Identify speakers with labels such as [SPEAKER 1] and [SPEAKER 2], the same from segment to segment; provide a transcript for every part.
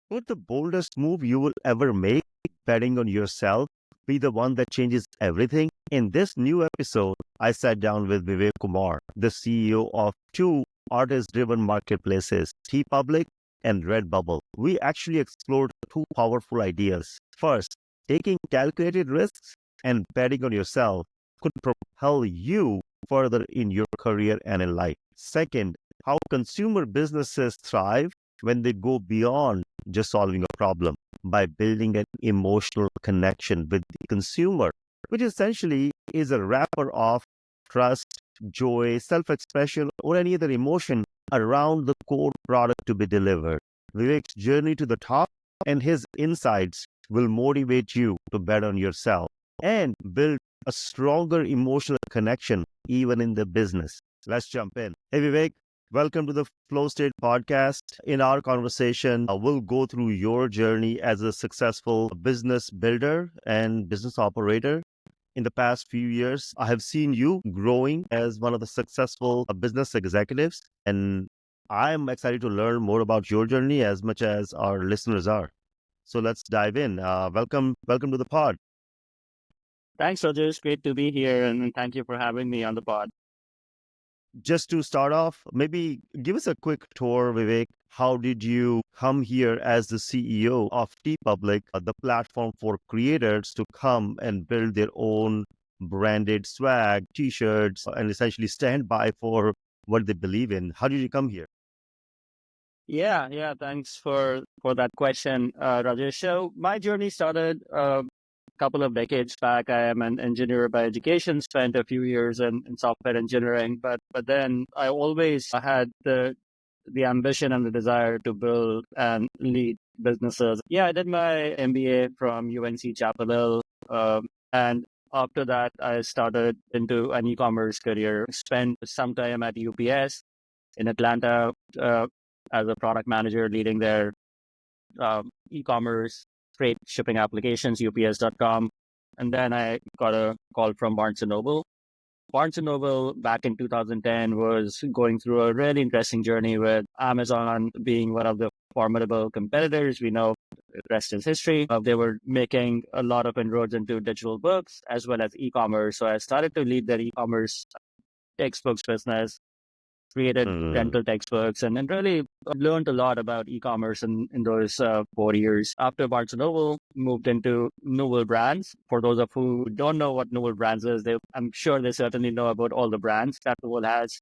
[SPEAKER 1] Would the boldest move you will ever make, betting on yourself, be the one that changes everything? In this new episode, I sat down with Vivek Kumar, the CEO of two artist driven marketplaces, TeePublic and Redbubble. We actually explored two powerful ideas. First, taking calculated risks and betting on yourself could propel you further in your career and in life. Second, how consumer businesses thrive when they go beyond just solving a problem by building an emotional connection with the consumer, which essentially is a wrapper of trust, joy, self expression, or any other emotion around the core product to be delivered. Vivek's journey to the top and his insights will motivate you to bet on yourself and build a stronger emotional connection even in the business. Let's jump in. Hey, Vivek. Welcome to the Flow State podcast. In our conversation, we'll go through your journey as a successful business builder and business operator. In the past few years, I have seen you growing as one of the successful business executives, and I'm excited to learn more about your journey as much as our listeners are. So let's dive in. Welcome to the pod.
[SPEAKER 2] Thanks, Rajesh. Great to be here, and thank you for having me on the pod.
[SPEAKER 1] Just to start off, maybe give us a quick tour, Vivek. How did you come here as the CEO of TeePublic, the platform for creators to come and build their own branded swag, t-shirts, and essentially stand by for what they believe in? How did you come here?
[SPEAKER 2] Yeah. Thanks for that question, Rajesh. So my journey started a couple of decades back. I am an engineer by education. Spent a few years in software engineering, but then I always had the ambition and the desire to build and lead businesses. Yeah, I did my MBA from UNC Chapel Hill, and after that, I started into an e-commerce career. Spent some time at UPS in Atlanta as a product manager, leading their e-commerce freight shipping applications, UPS.com. And then I got a call from Barnes& Noble. Barnes& Noble back in 2010 was going through a really interesting journey with Amazon being one of the formidable competitors. We know the rest is history. They were making a lot of inroads into digital books as well as e-commerce. So I started to lead their e-commerce textbooks business, created
[SPEAKER 1] Mm,
[SPEAKER 2] rental textbooks, and really learned a lot about e-commerce in those 4 years. After Barnes& Noble, moved into Noble Brands. For those of who don't know what Noble Brands is, I'm sure they certainly know about all the brands that Noble has.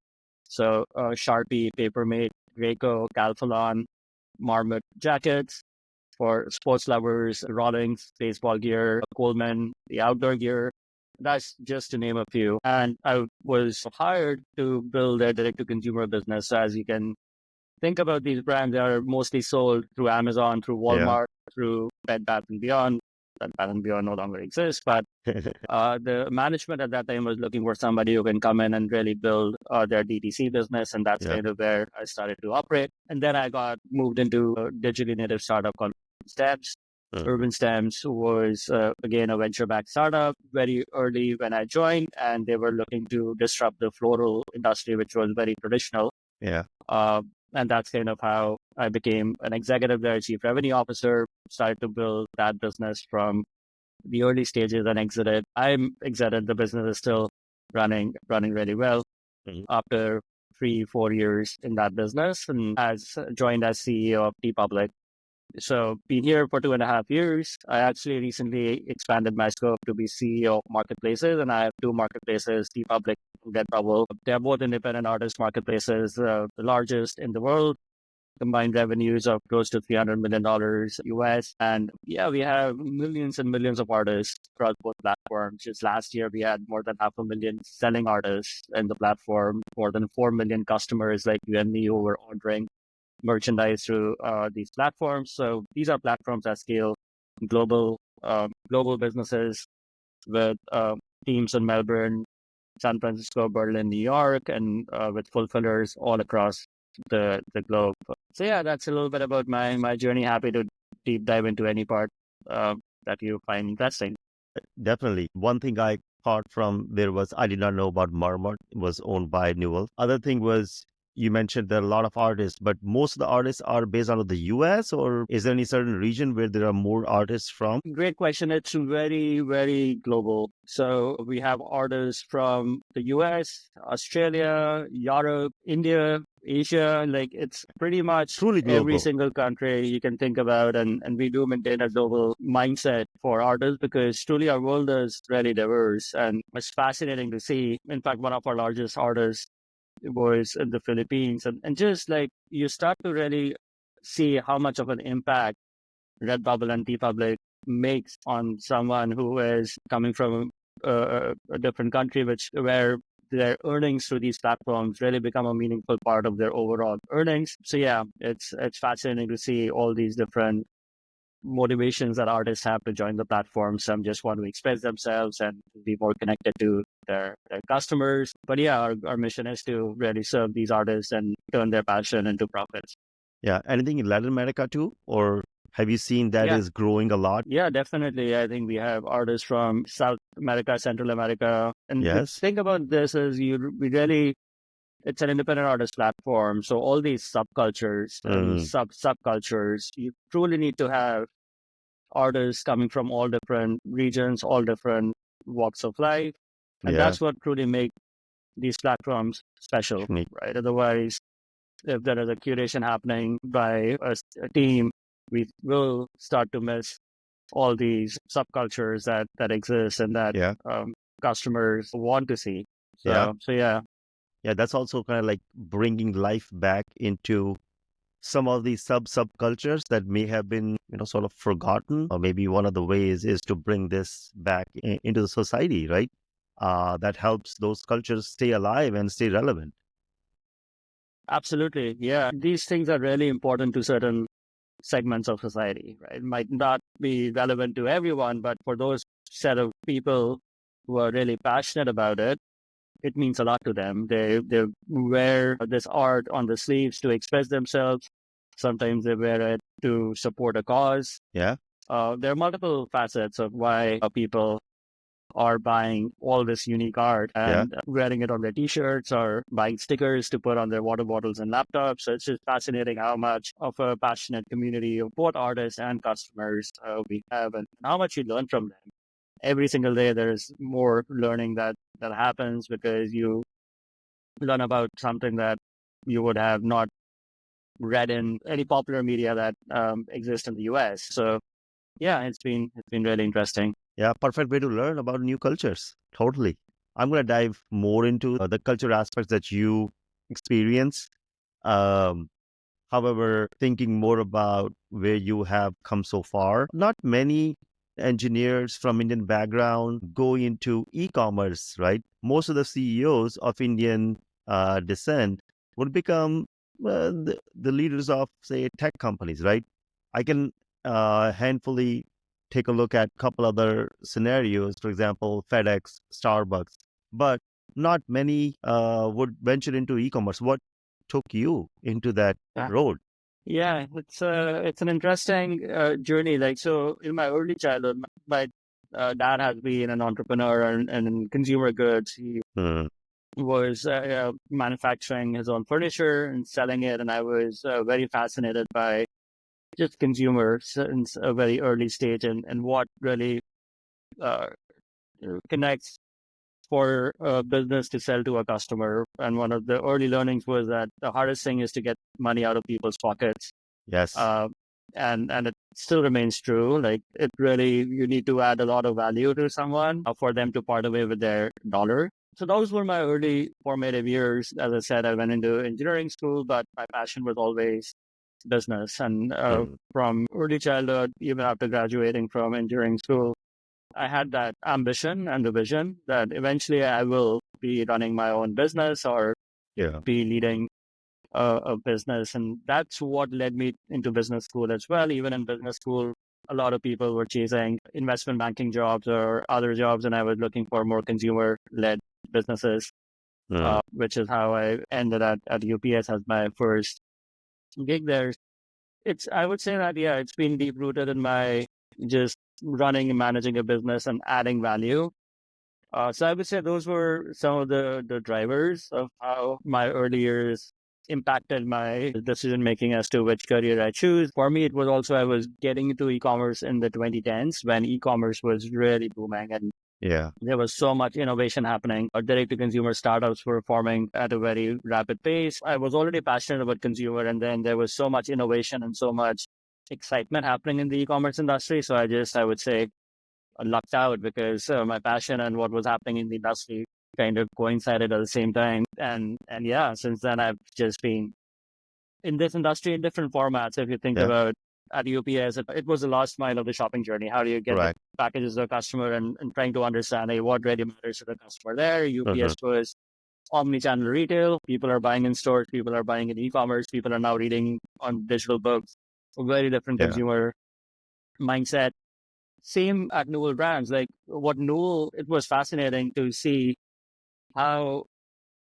[SPEAKER 2] So Sharpie, Papermate, Graco, Calphalon, Marmot jackets. For sports lovers, Rawlings, baseball gear, Coleman, the outdoor gear. That's just to name a few. And I was hired to build a direct-to-consumer business. So as you can think about, these brands, they are mostly sold through Amazon, through
[SPEAKER 1] yeah.
[SPEAKER 2] Walmart, through Bed Bath & Beyond. Bed Bath & Beyond no longer exists, but the management at that time was looking for somebody who can come in and really build their DTC business. And that's
[SPEAKER 1] Yeah.
[SPEAKER 2] kind of where I started to operate. And then I got moved into a digitally native startup called Steps.
[SPEAKER 1] Mm,
[SPEAKER 2] Urban Stems was, again, a venture-backed startup very early when I joined, and they were looking to disrupt the floral industry, which was very traditional.
[SPEAKER 1] yeah.
[SPEAKER 2] Uh, and that's kind of how I became an executive there, chief revenue officer, started to build that business from the early stages and exited. I'm exited. The business is still running really well
[SPEAKER 1] Mm,
[SPEAKER 2] after 3-4 years in that business, and as joined as CEO of TeePublic. So been here for 2.5 years. I actually recently expanded my scope to be CEO of marketplaces, and I have two marketplaces, TeePublic and Redbubble. They're both independent artist marketplaces, the largest in the world. Combined revenues of close to $300 million US. And yeah, we have millions and millions of artists across both platforms. Just last year, we had more than 500,000 selling artists in the platform, more than 4 million customers like you and me who were ordering merchandise through these platforms. So these are platforms that scale global businesses with teams in Melbourne, San Francisco, Berlin, New York, and with fulfillers all across the globe. So yeah, that's a little bit about my journey. Happy to deep dive into any part that you find interesting.
[SPEAKER 1] Definitely. One thing I caught from there was I did not know about Marmot was owned by Newell. Other thing was you mentioned there are a lot of artists, but most of the artists are based out of the US, or is there any certain region where there are more artists from?
[SPEAKER 2] Great question. It's very, very global. So we have artists from the US, Australia, Europe, India, Asia. Like it's pretty much
[SPEAKER 1] Truly
[SPEAKER 2] every
[SPEAKER 1] global.
[SPEAKER 2] single country you can think about. And we do maintain a global mindset for artists because truly our world is really diverse and it's fascinating to see. In fact, one of our largest artists was in the Philippines. And just like you start to really see how much of an impact Redbubble and TeePublic makes on someone who is coming from a different country, where their earnings through these platforms really become a meaningful part of their overall earnings. So yeah, it's fascinating to see all these different motivations that artists have to join the platform. Some just want to express themselves and be more connected to their customers. But yeah, our mission is to really serve these artists and turn their passion into profits.
[SPEAKER 1] Yeah. Anything in Latin America too? Or have you seen that
[SPEAKER 2] Yeah.
[SPEAKER 1] is growing a lot?
[SPEAKER 2] Yeah, definitely. I think we have artists from South America, Central America. And the
[SPEAKER 1] Yes.
[SPEAKER 2] thing about this is we really, it's an independent artist platform. So all these subcultures and
[SPEAKER 1] Mm,
[SPEAKER 2] subcultures, you truly need to have artists coming from all different regions, all different walks of life. And
[SPEAKER 1] yeah.
[SPEAKER 2] that's what truly make these platforms special,
[SPEAKER 1] Unique.
[SPEAKER 2] right? Otherwise, if there is a curation happening by a team, we will start to miss all these subcultures that exist and that
[SPEAKER 1] Yeah.
[SPEAKER 2] customers want to see.
[SPEAKER 1] Yeah.
[SPEAKER 2] So yeah,
[SPEAKER 1] Yeah. That's also kind of like bringing life back into some of these subcultures that may have been, sort of forgotten. Or maybe one of the ways is to bring this back into the society, right? That helps those cultures stay alive and stay relevant.
[SPEAKER 2] absolutely. Yeah, these things are really important to certain segments of society, right? It might not be relevant to everyone, but for those set of people who are really passionate about it, it means a lot to them. They wear this art on the sleeves to express themselves. Sometimes they wear it to support a cause.
[SPEAKER 1] Yeah.
[SPEAKER 2] There are multiple facets of why people are buying all this unique art
[SPEAKER 1] Yeah.
[SPEAKER 2] and wearing it on their t-shirts or buying stickers to put on their water bottles and laptops. So it's just fascinating how much of a passionate community of both artists and customers we have and how much you learn from them. Every single day, there's more learning that happens because you learn about something that you would have not read in any popular media that exists in the US. So yeah, it's been really interesting.
[SPEAKER 1] Yeah. Perfect way to learn about new cultures. Totally. I'm going to dive more into the culture aspects that you experience. Um, However, thinking more about where you have come so far, not many engineers from Indian background go into e-commerce, right? Most of the CEOs of Indian descent would become the leaders of, say, tech companies, right? I can handfully take a look at a couple other scenarios, for example, FedEx, Starbucks, but not many would venture into e-commerce. What took you into that road?
[SPEAKER 2] Yeah, it's an interesting journey. Like so, in my early childhood, my dad has been an entrepreneur and in consumer goods. He
[SPEAKER 1] Hmm.
[SPEAKER 2] was manufacturing his own furniture and selling it, and I was very fascinated by just consumer since a very early stage and what really uh, connects for a business to sell to a customer. And one of the early learnings was that the hardest thing is to get money out of people's pockets.
[SPEAKER 1] Yes.
[SPEAKER 2] Uh, and it still remains true. Like it really, you need to add a lot of value to someone for them to part away with their dollar. So those were my early formative years. As I said, I went into engineering school, but my passion was always business. And
[SPEAKER 1] Hmm.
[SPEAKER 2] from early childhood, even after graduating from engineering school, I had that ambition and the vision that eventually I will be running my own business or
[SPEAKER 1] Yeah.
[SPEAKER 2] be leading a business. And that's what led me into business school as well. Even in business school, a lot of people were chasing investment banking jobs or other jobs, and I was looking for more consumer led businesses,
[SPEAKER 1] Hmm.
[SPEAKER 2] which is how I ended at UPS as my first gig there. I would say that, yeah, it's been deep rooted in my just running and managing a business and adding value. So I would say those were some of the drivers of how my early years impacted my decision making as to which career I choose. For me, it was also I was getting into e-commerce in the 2010s when e-commerce was really booming and
[SPEAKER 1] Yeah.
[SPEAKER 2] there was so much innovation happening. Direct-to-consumer startups were forming at a very rapid pace. I was already passionate about consumer, and then there was so much innovation and so much excitement happening in the e-commerce industry. So I would say, lucked out because my passion and what was happening in the industry kind of coincided at the same time. And yeah, since then I've just been in this industry in different formats. If you think
[SPEAKER 1] Yeah.
[SPEAKER 2] about at UPS, it was the last mile of the shopping journey. How do you get the
[SPEAKER 1] Right.
[SPEAKER 2] packages to the customer and trying to understand what really matters to the customer there?
[SPEAKER 1] Mhm.
[SPEAKER 2] UPS was omni-channel retail. People are buying in stores. People are buying in e-commerce. People are now reading on digital books. A very different
[SPEAKER 1] Yeah.
[SPEAKER 2] consumer mindset. Same at Newell Brands. Like what Newell, it was fascinating to see how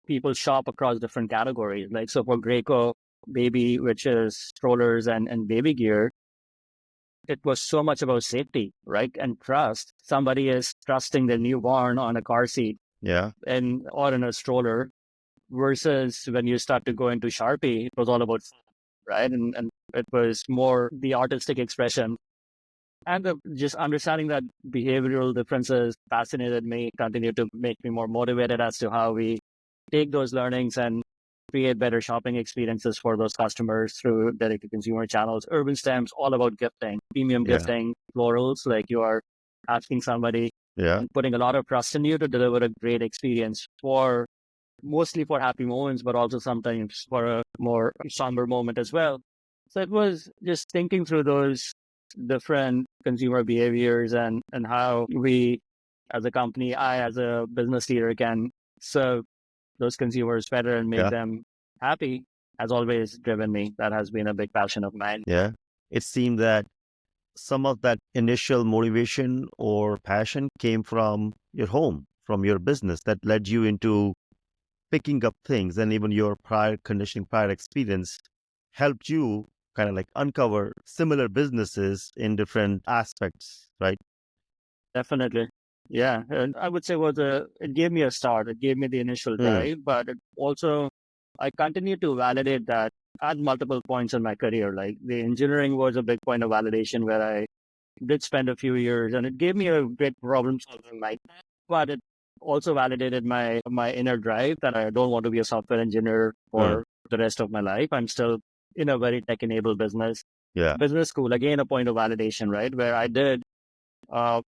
[SPEAKER 2] people shop across different categories. Like, so for Graco baby, which is strollers and baby gear, it was so much about safety, right? And trust. Somebody is trusting their newborn on a car seat
[SPEAKER 1] Yeah.
[SPEAKER 2] or in a stroller versus when you start to go into Sharpie, it was all about, right? And it was more the artistic expression. And just understanding that behavioral differences fascinated me, continued to make me more motivated as to how we take those learnings and create better shopping experiences for those customers through direct-to-consumer channels. Urban Stamps, all about gifting, premium
[SPEAKER 1] Yeah.
[SPEAKER 2] gifting, florals, like you are asking somebody
[SPEAKER 1] Yeah.
[SPEAKER 2] and putting a lot of trust in you to deliver a great experience for mostly for happy moments, but also sometimes for a more somber moment as well. So it was just thinking through those different consumer behaviors and how we as a company, I as a business leader can serve those consumers better and make
[SPEAKER 1] Yeah.
[SPEAKER 2] them happy has always driven me. That has been a big passion of mine.
[SPEAKER 1] Yeah. It seemed that some of that initial motivation or passion came from your home, from your business that led you into picking up things, and even your prior conditioning, prior experience helped you kind of like uncover similar businesses in different aspects, right?
[SPEAKER 2] Definitely. Yeah. And I would say it gave me a start. It gave me the initial
[SPEAKER 1] Mm.
[SPEAKER 2] drive, but it also, I continued to validate that at multiple points in my career. Like the engineering was a big point of validation where I did spend a few years and it gave me a great problem solving mindset, but it also validated my inner drive that I don't want to be a software engineer
[SPEAKER 1] Mm.
[SPEAKER 2] for the rest of my life. I'm still in a very tech enabled
[SPEAKER 1] Yeah.
[SPEAKER 2] business school, again, a point of validation, right? Where I did uh,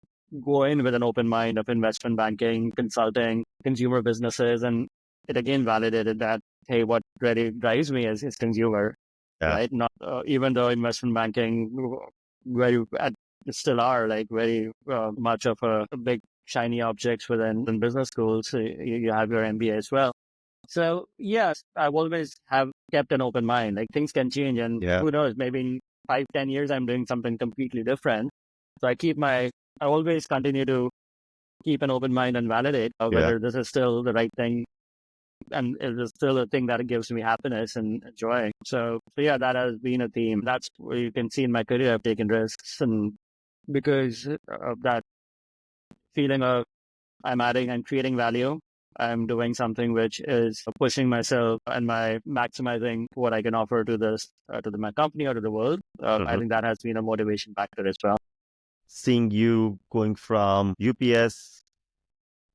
[SPEAKER 2] go in with an open mind of investment banking, consulting, consumer businesses. And it again validated that, hey, what really drives me is consumer,
[SPEAKER 1] Yeah.
[SPEAKER 2] right? Not even though investment banking, very still are like very much of a big shiny objects within in business schools. So you have your MBA as well. So yes, I've always have kept an open mind. Like things can change, and
[SPEAKER 1] Yeah.
[SPEAKER 2] who knows? Maybe in 5, 10 years, I'm doing something completely different. So I always continue to keep an open mind and validate
[SPEAKER 1] Yeah.
[SPEAKER 2] whether this is still the right thing and is it still a thing that gives me happiness and joy. So yeah, that has been a theme. That's where you can see in my career I've taken risks, and because of that feeling of I'm adding and creating value. I'm doing something which is pushing myself and my maximizing what I can offer to this, my company or to the world. I
[SPEAKER 1] Mhm.
[SPEAKER 2] think that has been a motivation factor as well.
[SPEAKER 1] Seeing you going from UPS,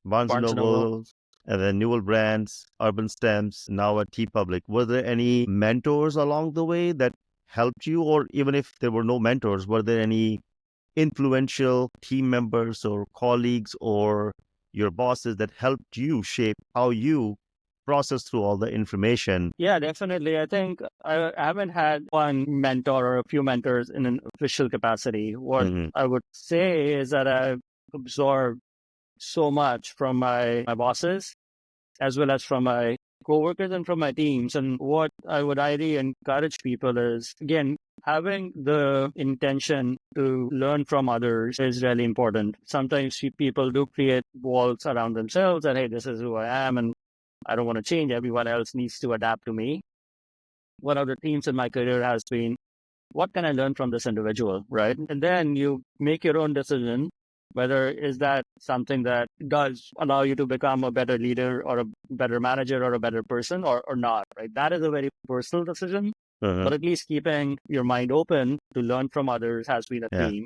[SPEAKER 1] Barnes& and
[SPEAKER 2] Barnes and Noble.
[SPEAKER 1] Noble, and then Newell Brands, Urban Stamps, now at TeePublic, were there any mentors along the way that helped you? Or even if there were no mentors, were there any influential team members or colleagues or your bosses that helped you shape how you process through all the information?
[SPEAKER 2] Yeah, definitely. I think I haven't had one mentor or a few mentors in an official capacity. What
[SPEAKER 1] Hmm.
[SPEAKER 2] I would say is that I've absorbed so much from my bosses as well as from my coworkers and from my teams. And what I would ideally encourage people is, again, having the intention to learn from others is really important. Sometimes people do create walls around themselves that, hey, this is who I am and I don't want to change. Everyone else needs to adapt to me. One of the themes in my career has been, what can I learn from this individual, right? And then you make your own decision Whether is that something that does allow you to become a better leader or a better manager or a better person or not, right? That is a very personal decision, but at least keeping your mind open to learn from others has been a theme.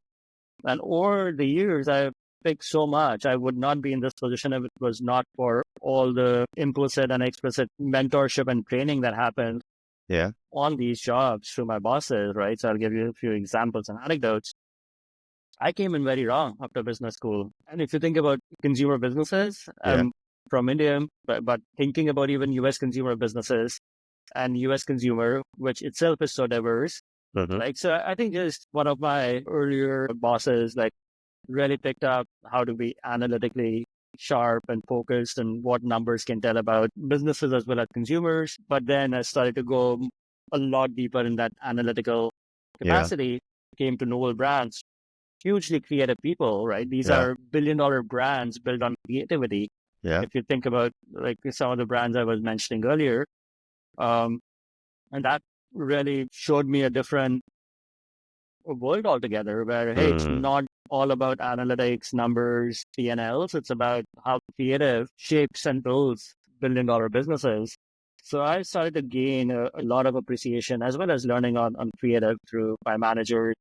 [SPEAKER 2] And over the years, I've picked so much. I would not be in this position if it was not for all the implicit and explicit mentorship and training that happened on these jobs through my bosses, right? So I'll give you a few examples and anecdotes. I came in very wrong after business school. And if you think about consumer businesses, I'm from India, but thinking about even US consumer businesses and US consumer, which itself is so diverse. Like, so I think just one of my earlier bosses, like, really picked up how to be analytically sharp and focused and what numbers can tell about businesses as well as consumers. But then I started to go a lot deeper in that analytical capacity, came to Novel Brands, hugely creative people, right? These are billion-dollar brands built on creativity. If you think about like some of the brands I was mentioning earlier, and that really showed me a different world altogether where, hey, it's not all about analytics, numbers, P&Ls. It's about how creative shapes and builds billion-dollar businesses. So I started to gain a lot of appreciation as well as learning on creative through my manager.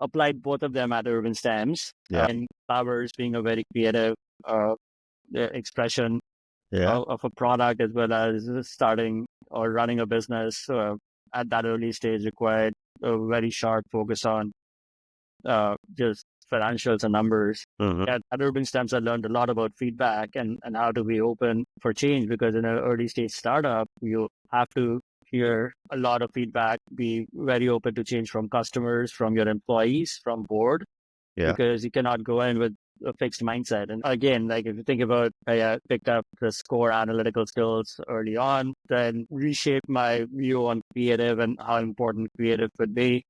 [SPEAKER 2] Applied both of them at Urban Stems and Flowers being a very creative expression of a product as well as starting or running a business at that early stage required a very sharp focus on just financials and numbers. At Urban Stems, I learned a lot about feedback and how to be open for change, because in an early stage startup, you have to hear a lot of feedback, be very open to change from customers, from your employees, from board, because you cannot go in with a fixed mindset. And again, like if you think about, I picked up the core analytical skills early on, then reshaped my view on creative and how important creative could be,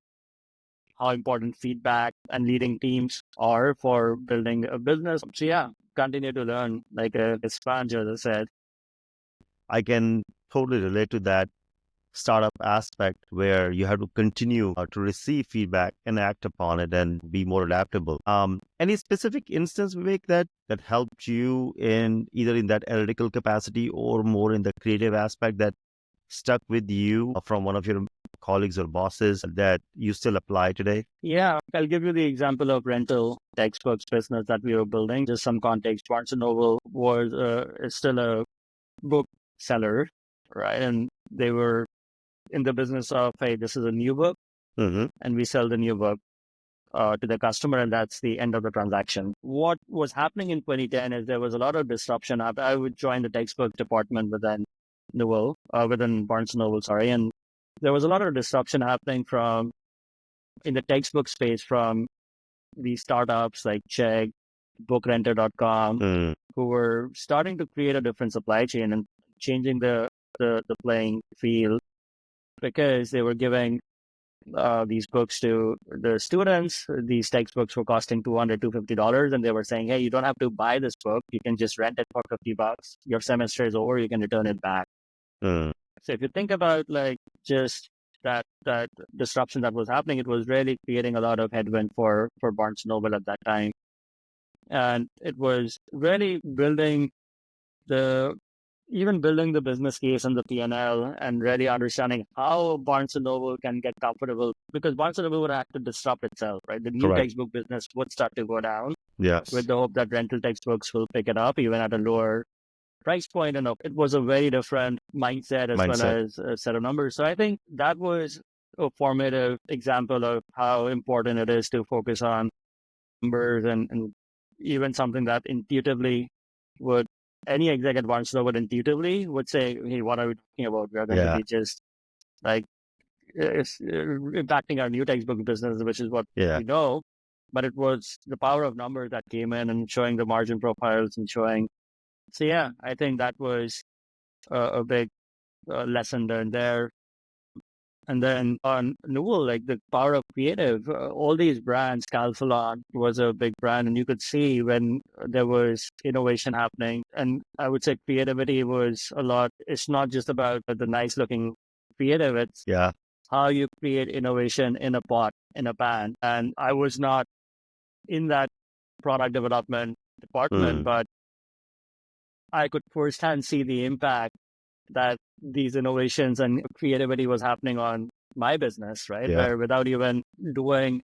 [SPEAKER 2] how important feedback and leading teams are for building a business. So continue to learn like a sponge, as I said.
[SPEAKER 1] I can totally relate to that startup aspect where you have to continue to receive feedback and act upon it and be more adaptable. Any specific instance, Vivek, that helped you in either in that analytical capacity or more in the creative aspect that stuck with you from one of your colleagues or bosses that you still apply today?
[SPEAKER 2] Yeah, I'll give you the example of rental textbooks business that we were building. Just some context. Barnes& Noble was is still a book seller, right? And they were in the business of, hey, this is a new book, and we sell the new book to the customer, and that's the end of the transaction. What was happening in 2010 is there was a lot of disruption. I would join the textbook department within within Barnes& Noble, and there was a lot of disruption happening from in the textbook space from these startups like Chegg, bookrenter.com, who were starting to create a different supply chain and changing the playing field, because they were giving these books to the students. These textbooks were costing $200-$250, and they were saying, hey, you don't have to buy this book. You can just rent it for $50. Your semester is over. You can return it back. So if you think about like just that disruption that was happening, it was really creating a lot of headwind for Barnes & Noble at that time. And it was really building the business case and the P&L and really understanding how Barnes & Noble can get comfortable, because Barnes & Noble would have to disrupt itself, right? The new textbook business would start to go down with the hope that rental textbooks will pick it up even at a lower price point. And it was a very different mindset as well as a set of numbers. So I think that was a formative example of how important it is to focus on numbers and even something that intuitively would any exec at Barnes would intuitively would say, hey, what are we talking about? We're going to be just like it's impacting our new textbook business, which is what we know. But it was the power of numbers that came in and showing the margin profiles and showing. So I think that was a big lesson learned there. And then on Newell, like the power of creative, all these brands, Calphalon was a big brand, and you could see when there was innovation happening. And I would say creativity was a lot. It's not just about the nice looking creative. It's how you create innovation in a pot, in a pan. And I was not in that product development department, but I could firsthand see the impact that these innovations and creativity was happening on my business, right?
[SPEAKER 1] Yeah.
[SPEAKER 2] Where without even doing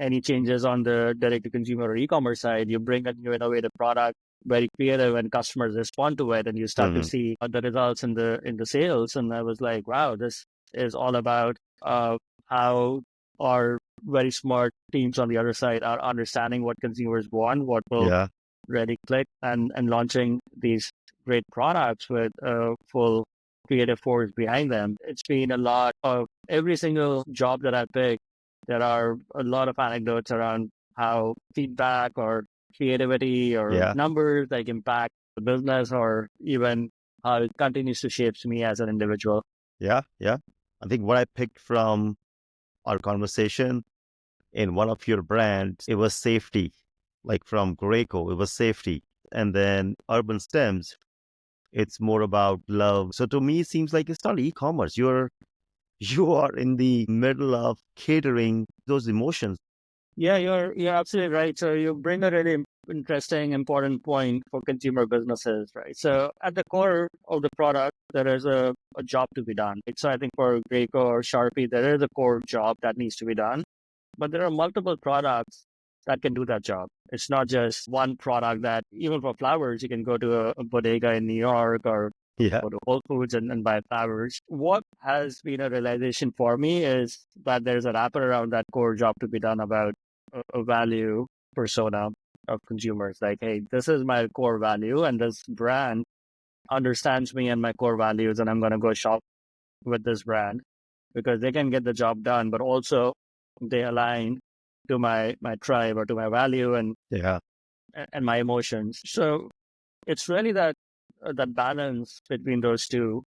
[SPEAKER 2] any changes on the direct to consumer or e-commerce side, you bring a new innovative product, very creative, and customers respond to it, and you start to see the results in the sales. And I was like, wow, this is all about how our very smart teams on the other side are understanding what consumers want, what will
[SPEAKER 1] Yeah.
[SPEAKER 2] really click, and launching these great products with a full creative force behind them. It's been a lot of every single job that I pick. There are a lot of anecdotes around how feedback or creativity or
[SPEAKER 1] Yeah.
[SPEAKER 2] numbers like impact the business, or even how it continues to shape me as an individual.
[SPEAKER 1] Yeah. Yeah. I think what I picked from our conversation in one of your brands, it was safety. Like from Graco, it was safety. And then Urban Stems, it's more about love. So to me, it seems like it's not e-commerce. You are in the middle of catering those emotions.
[SPEAKER 2] Yeah, you're absolutely right. So you bring a really interesting, important point for consumer businesses, right? So at the core of the product, there is a job to be done. So I think for Graco or Sharpie, there is a core job that needs to be done. But there are multiple products that can do that job. It's not just one product that, even for flowers, you can go to a bodega in New York or
[SPEAKER 1] Yeah.
[SPEAKER 2] go to Whole Foods and buy flowers. What has been a realization for me is that there's a wrapper around that core job to be done about a value persona of consumers. Like, hey, this is my core value, and this brand understands me and my core values, and I'm going to go shop with this brand because they can get the job done, but also they align to my tribe or to my value and
[SPEAKER 1] Yeah.
[SPEAKER 2] my emotions. So it's really that balance between those two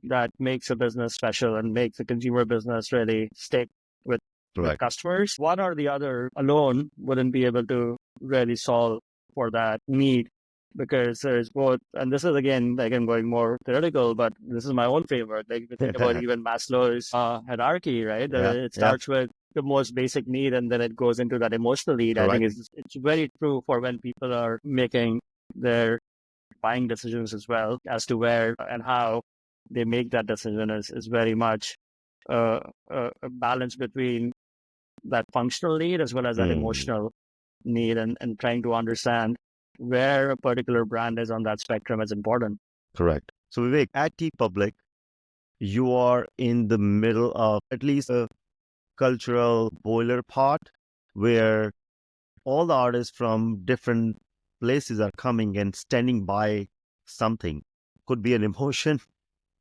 [SPEAKER 2] that makes a business special and makes a consumer business really stick with
[SPEAKER 1] Correct.
[SPEAKER 2] customers. One or the other alone wouldn't be able to really solve for that need, because there's both, and this is again, like, I'm going more theoretical, but this is my own framework. Like, if you think about even Maslow's hierarchy, right?
[SPEAKER 1] Yeah.
[SPEAKER 2] It
[SPEAKER 1] Yeah.
[SPEAKER 2] starts with the most basic need, and then it goes into that emotional need. I think
[SPEAKER 1] Correct.
[SPEAKER 2] it's very true for when people are making their buying decisions as well, as to where and how they make that decision is very much a balance between that functional need as well as that emotional need, and trying to understand where a particular brand is on that spectrum is important.
[SPEAKER 1] Correct. So Vivek, at TeePublic, you are in the middle of at least a cultural boiler pot where all the artists from different places are coming and standing by something. Could be an emotion,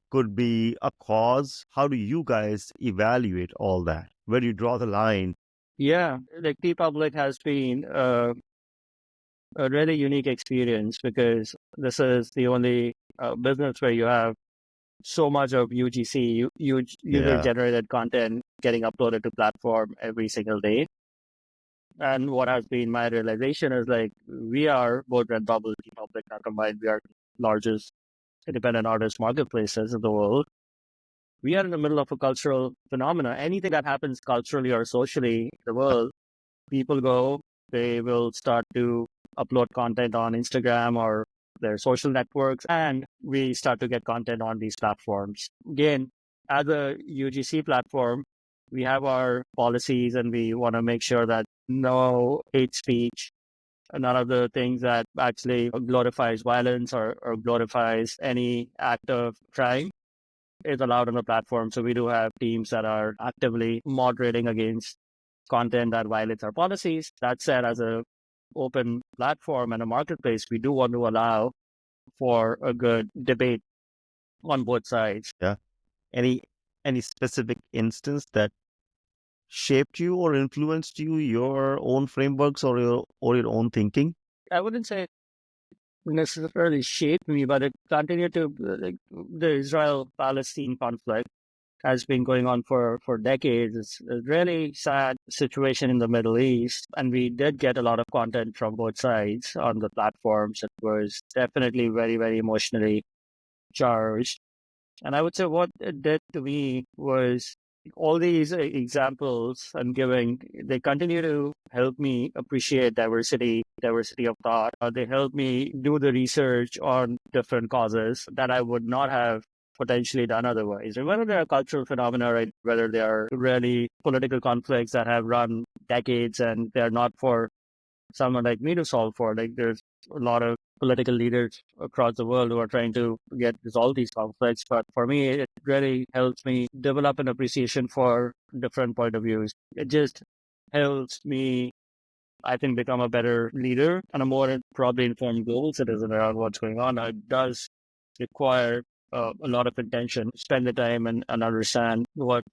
[SPEAKER 1] could be a cause. How do you guys evaluate all that? Where do you draw the line?
[SPEAKER 2] Yeah, like TeePublic has been a really unique experience, because this is the only business where you have so much of UGC,
[SPEAKER 1] Yeah.
[SPEAKER 2] user-generated content getting uploaded to platform every single day. And what has been my realization is, like, we are both Redbubble and TeePublic now combined. We are largest independent artist marketplaces in the world. We are in the middle of a cultural phenomena. Anything that happens culturally or socially in the world, people go, they will start to upload content on Instagram or their social networks, and we start to get content on these platforms. Again, as a UGC platform, we have our policies, and we want to make sure that no hate speech, none of the things that actually glorifies violence or glorifies any act of crime is allowed on the platform. So we do have teams that are actively moderating against content that violates our policies. That said, as a open platform and a marketplace, we do want to allow for a good debate on both sides.
[SPEAKER 1] Yeah. Any any specific instance that shaped you or influenced you, your own frameworks or your own thinking?
[SPEAKER 2] I wouldn't say it necessarily shaped me, but it continued to, like, the Israel-Palestine conflict has been going on for decades. It's a really sad situation in the Middle East. And we did get a lot of content from both sides on the platforms. It was definitely very, very emotionally charged. And I would say what it did to me was all these examples I'm giving, they continue to help me appreciate diversity of thought. They help me do the research on different causes that I would not have potentially done otherwise. And whether they are cultural phenomena, right? Whether they are really political conflicts that have run decades and they're not for someone like me to solve for. Like there's a lot of political leaders across the world who are trying to resolve these conflicts. But for me, it really helps me develop an appreciation for different point of views. It just helps me, I think, become a better leader and a more probably informed global citizen around what's going on. It does require a lot of attention, spend the time and understand what's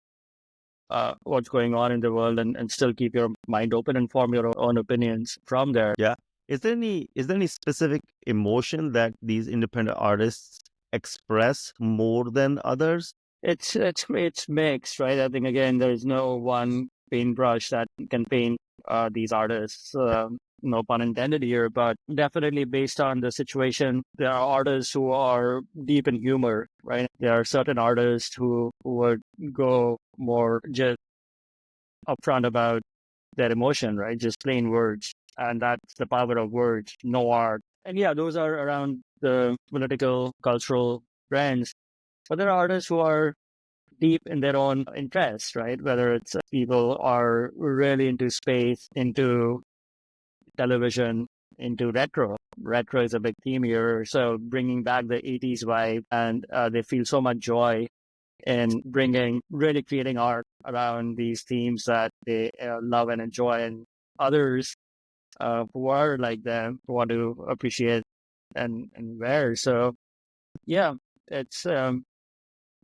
[SPEAKER 2] going on in the world and still keep your mind open and form your own opinions from there.
[SPEAKER 1] Yeah. Is there any specific emotion that these independent artists express more than others?
[SPEAKER 2] It's mixed, right? I think again, there's no one paintbrush that can paint these artists. No pun intended here, but definitely based on the situation, there are artists who are deep in humor, right? There are certain artists who would go more just upfront about their emotion, right? Just plain words. And that's the power of words, no art. And yeah, those are around the political, cultural trends. But there are artists who are deep in their own interests, right? Whether it's people are really into space, into television, into retro. Retro is a big theme here. So bringing back the 80s vibe, and they feel so much joy in really creating art around these themes that they love and enjoy. And others who are like them want to appreciate and wear. So yeah, it's um,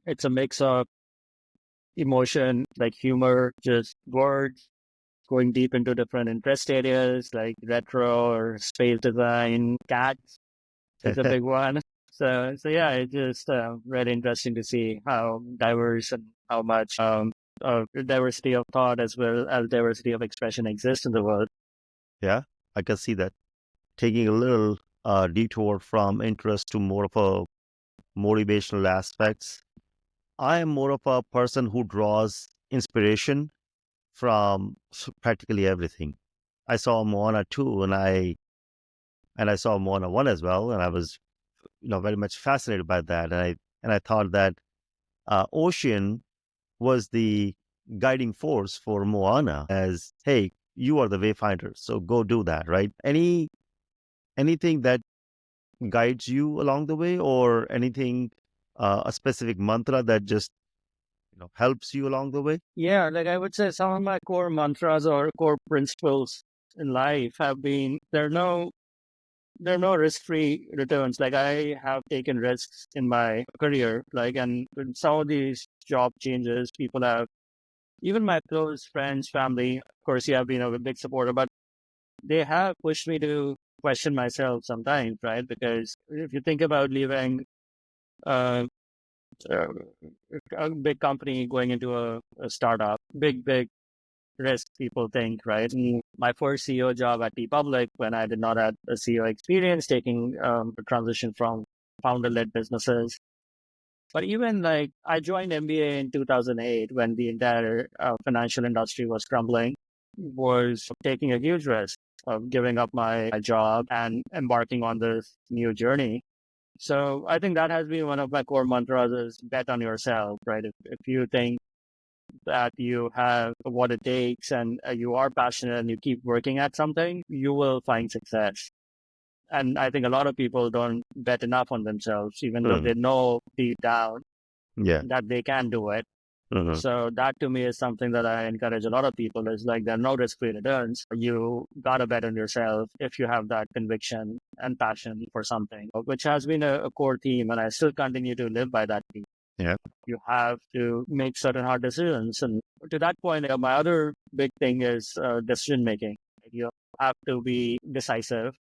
[SPEAKER 2] it's a mix of emotion, like humor, just words, going deep into different interest areas like retro or space design. Cats is a big one. So yeah, it's just really interesting to see how diverse and how much diversity of thought as well as diversity of expression exists in the world.
[SPEAKER 1] Yeah, I can see that. Taking a little detour from interest to more of a motivational aspects. I am more of a person who draws inspiration from practically everything. I saw Moana 2 and I saw Moana 1 as well, and I was very much fascinated by that. And I thought that ocean was the guiding force for Moana as, hey, you are the wayfinder, so go do that, right? Anything that guides you along the way, or anything, a specific mantra that just helps you along the way?
[SPEAKER 2] Yeah, like I would say some of my core mantras or core principles in life have been there are no risk-free returns. Like I have taken risks in my career, like and with some of these job changes, people have even my close friends, family, of course, you have been a big supporter, but they have pushed me to question myself sometimes, right? Because if you think about leaving uh, uh, a big company going into a startup, big risk, people think, right? My first CEO job at TeePublic, when I did not have a CEO experience, taking a transition from founder-led businesses. But even like I joined MBA in 2008 when the entire financial industry was crumbling, was taking a huge risk of giving up my job and embarking on this new journey. So I think that has been one of my core mantras is bet on yourself, right? If you think that you have what it takes and you are passionate and you keep working at something, you will find success. And I think a lot of people don't bet enough on themselves, even though
[SPEAKER 1] Mm,
[SPEAKER 2] they know deep down
[SPEAKER 1] yeah.
[SPEAKER 2] that they can do it.
[SPEAKER 1] Hmm.
[SPEAKER 2] So that to me is something that I encourage a lot of people is like there are no risk-free returns. You gotta bet on yourself if you have that conviction and passion for something, which has been a core theme, and I still continue to live by that theme.
[SPEAKER 1] Yeah.
[SPEAKER 2] You have to make certain hard decisions. And to that point, my other big thing is decision making. You have to be decisive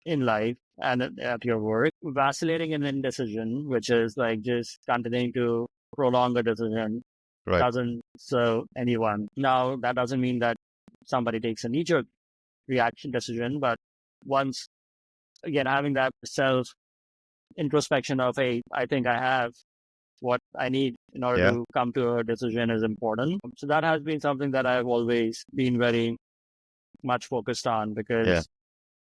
[SPEAKER 2] in life and at your work. Vacillating in indecision, which is like just continuing to prolong a decision,
[SPEAKER 1] Right.
[SPEAKER 2] doesn't serve anyone. Now, that doesn't mean that somebody takes a knee-jerk reaction decision, but once again, having that self introspection of, hey, I think I have what I need in order
[SPEAKER 1] Yeah.
[SPEAKER 2] to come to a decision is important. So that has been something that I've always been very much focused on,
[SPEAKER 1] Yeah.
[SPEAKER 2] because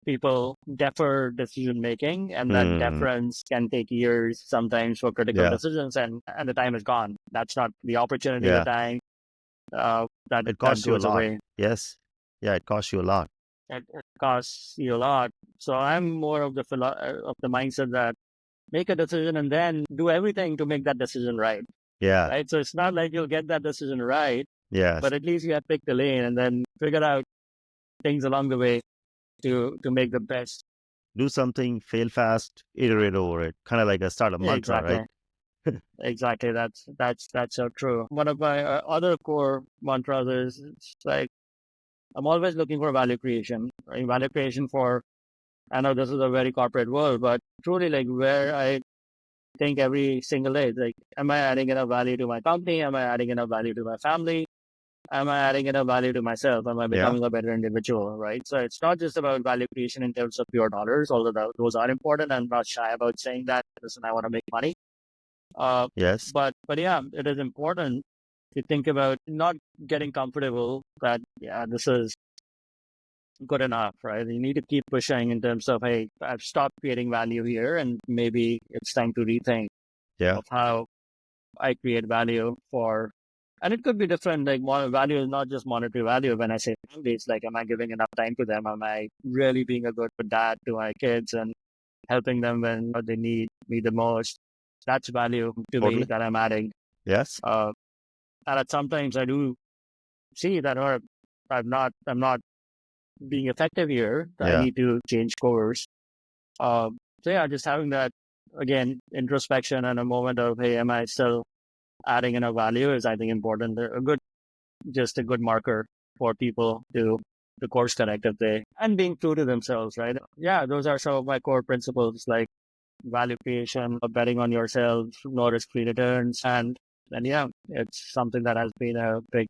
[SPEAKER 2] people defer decision making, and that
[SPEAKER 1] Hmm.
[SPEAKER 2] deference can take years sometimes for critical
[SPEAKER 1] Yeah.
[SPEAKER 2] decisions, and the time is gone. That's not the opportunity, the
[SPEAKER 1] Yeah.
[SPEAKER 2] time
[SPEAKER 1] It
[SPEAKER 2] that
[SPEAKER 1] costs you a
[SPEAKER 2] goes
[SPEAKER 1] lot.
[SPEAKER 2] away.
[SPEAKER 1] Yes. Yeah. It costs you a lot.
[SPEAKER 2] It costs you a lot. So I'm more of of the mindset that make a decision and then do everything to make that decision right.
[SPEAKER 1] Yeah.
[SPEAKER 2] Right. So it's not like you'll get that decision right,
[SPEAKER 1] Yes.
[SPEAKER 2] but at least you have picked the lane and then figured out things along the way to make the best.
[SPEAKER 1] Do something, fail fast, iterate over it. Kind of like a startup
[SPEAKER 2] Yeah,
[SPEAKER 1] mantra, right?
[SPEAKER 2] exactly. Exactly. That's so true. One of my other core mantras is, it's like, I'm always looking for value creation. Right? Value creation for, I know this is a very corporate world, but truly, like, where I think every single day, like, am I adding enough value to my company? Am I adding enough value to my family? Am I adding enough value to myself? Am I
[SPEAKER 1] Yeah.
[SPEAKER 2] becoming a better individual? Right. So it's not just about value creation in terms of pure dollars, although those are important. I'm not shy about saying that. Listen, I want to make money. Uh,
[SPEAKER 1] Yes.
[SPEAKER 2] but yeah, it is important to think about not getting comfortable that, yeah, this is good enough, right? You need to keep pushing in terms of, hey, I've stopped creating value here, and maybe it's time to rethink
[SPEAKER 1] Yeah.
[SPEAKER 2] of how I create value for. And it could be different. Like, value is not just monetary value. When I say family, it's like, am I giving enough time to them? Am I really being a good dad to my kids and helping them when they need me the most? That's value to me
[SPEAKER 1] Totally.
[SPEAKER 2] that I'm adding.
[SPEAKER 1] Yes.
[SPEAKER 2] And at sometimes I do see that, or I'm not being effective here. I
[SPEAKER 1] Yeah.
[SPEAKER 2] need to change course. So yeah, just having that, again, introspection and a moment of, hey, am I still adding enough value is, I think, important. Just a good marker for people to the course correct if they, and being true to themselves, right? Yeah, those are some of my core principles, like value creation, betting on yourself, no risk-free returns, and yeah, it's something that has been a big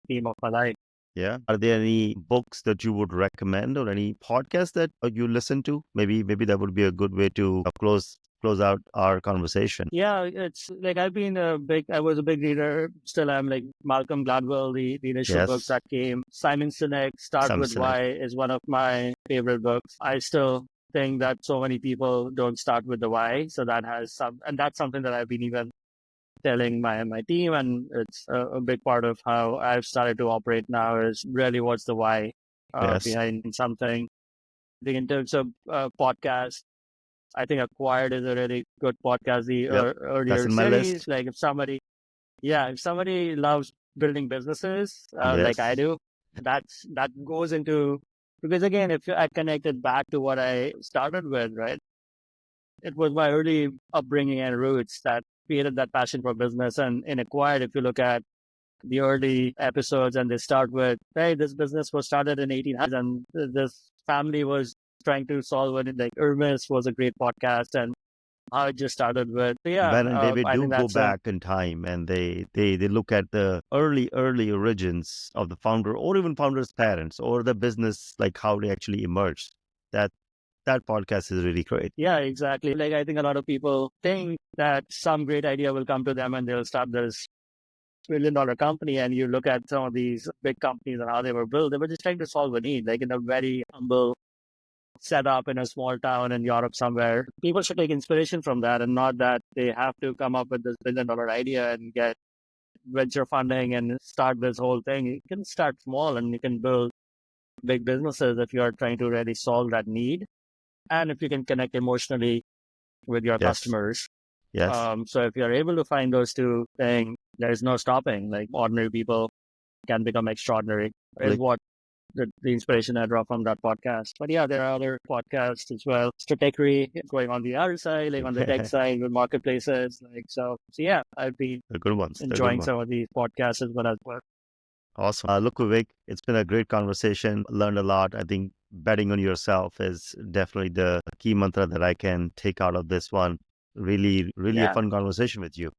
[SPEAKER 2] theme of my life.
[SPEAKER 1] Yeah. Are there any books that you would recommend or any podcasts that you listen to? Maybe that would be a good way to close out our conversation.
[SPEAKER 2] Yeah, it's like, I was a big reader, still am, like Malcolm Gladwell, the initial books
[SPEAKER 1] Yes.
[SPEAKER 2] that came. Simon Sinek, Start
[SPEAKER 1] Some
[SPEAKER 2] With
[SPEAKER 1] Sinek.
[SPEAKER 2] Why is one of my favorite books. I still think that so many people don't start with the why. So and that's something that I've been even telling my team. And it's a big part of how I've started to operate now, is really what's the why
[SPEAKER 1] Yes.
[SPEAKER 2] behind something. I think in terms of podcasts, I think Acquired is a really good podcast. The
[SPEAKER 1] Yep. That's
[SPEAKER 2] earlier
[SPEAKER 1] in my list.
[SPEAKER 2] series, like, if somebody loves building businesses, like I
[SPEAKER 1] Yes.
[SPEAKER 2] do, that goes into, because again, if I connect it back to what I started with, right? It was my early upbringing and roots that created that passion for business. And in Acquired, if you look at the early episodes, and they start with, hey, this business was started in 1800s, and this family was trying to solve it. Like, Hermes was a great podcast, and how it just started with. So yeah,
[SPEAKER 1] Ben and David
[SPEAKER 2] I
[SPEAKER 1] do
[SPEAKER 2] think
[SPEAKER 1] go
[SPEAKER 2] that's
[SPEAKER 1] back in time and they look at the early origins of the founder or even founder's parents or the business, like how they actually emerged. That that podcast is really great.
[SPEAKER 2] yeah, exactly. Like, I think a lot of people think that some great idea will come to them and they'll start this $1 billion company. And you look at some of these big companies and how they were built, they were just trying to solve a need, like in a very humble setup in a small town in Europe somewhere. People should take inspiration from that, and not that they have to come up with this $1 billion idea and get venture funding and start this whole thing. You can start small and you can build big businesses if you are trying to really solve that need. And if you can connect emotionally with your
[SPEAKER 1] Yes.
[SPEAKER 2] customers.
[SPEAKER 1] Yes.
[SPEAKER 2] So if you're able to find those two things, there is no stopping. Like, ordinary people can become extraordinary, is
[SPEAKER 1] Like,
[SPEAKER 2] what the inspiration I draw from that podcast. But yeah, there are other podcasts as well. Stratechery going on the other side, like on the tech side with marketplaces. So yeah, I've been
[SPEAKER 1] the good ones. The good
[SPEAKER 2] enjoying
[SPEAKER 1] ones.
[SPEAKER 2] some of these podcasts as well as well.
[SPEAKER 1] Awesome. Look, Vivek, it's been a great conversation. Learned a lot. I think betting on yourself is definitely the key mantra that I can take out of this one. Really a
[SPEAKER 2] Yeah.
[SPEAKER 1] fun conversation with you.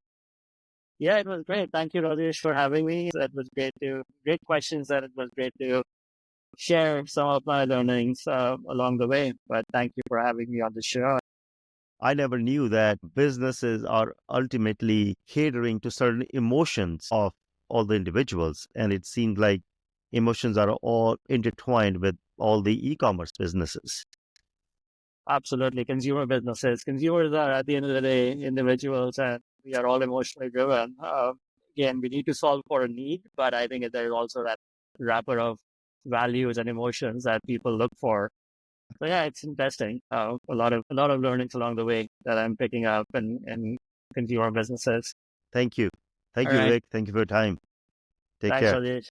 [SPEAKER 2] Yeah, it was great. Thank you, Rajesh, for having me. It was great questions, and it was great to share some of my learnings along the way. But thank you for having me on the show.
[SPEAKER 1] I never knew that businesses are ultimately catering to certain emotions of all the individuals. And it seemed like emotions are all intertwined with all the e-commerce businesses.
[SPEAKER 2] Absolutely. Consumer businesses. Consumers are, at the end of the day, individuals, and we are all emotionally driven. Again, we need to solve for a need, but I think there's also that wrapper of values and emotions that people look for. So yeah, it's interesting. A lot of learnings along the way that I'm picking up in consumer businesses.
[SPEAKER 1] Thank you. Thank
[SPEAKER 2] All
[SPEAKER 1] you,
[SPEAKER 2] right.
[SPEAKER 1] Vivek. Thank you for your time. Take
[SPEAKER 2] Thanks,
[SPEAKER 1] care.
[SPEAKER 2] Rajesh.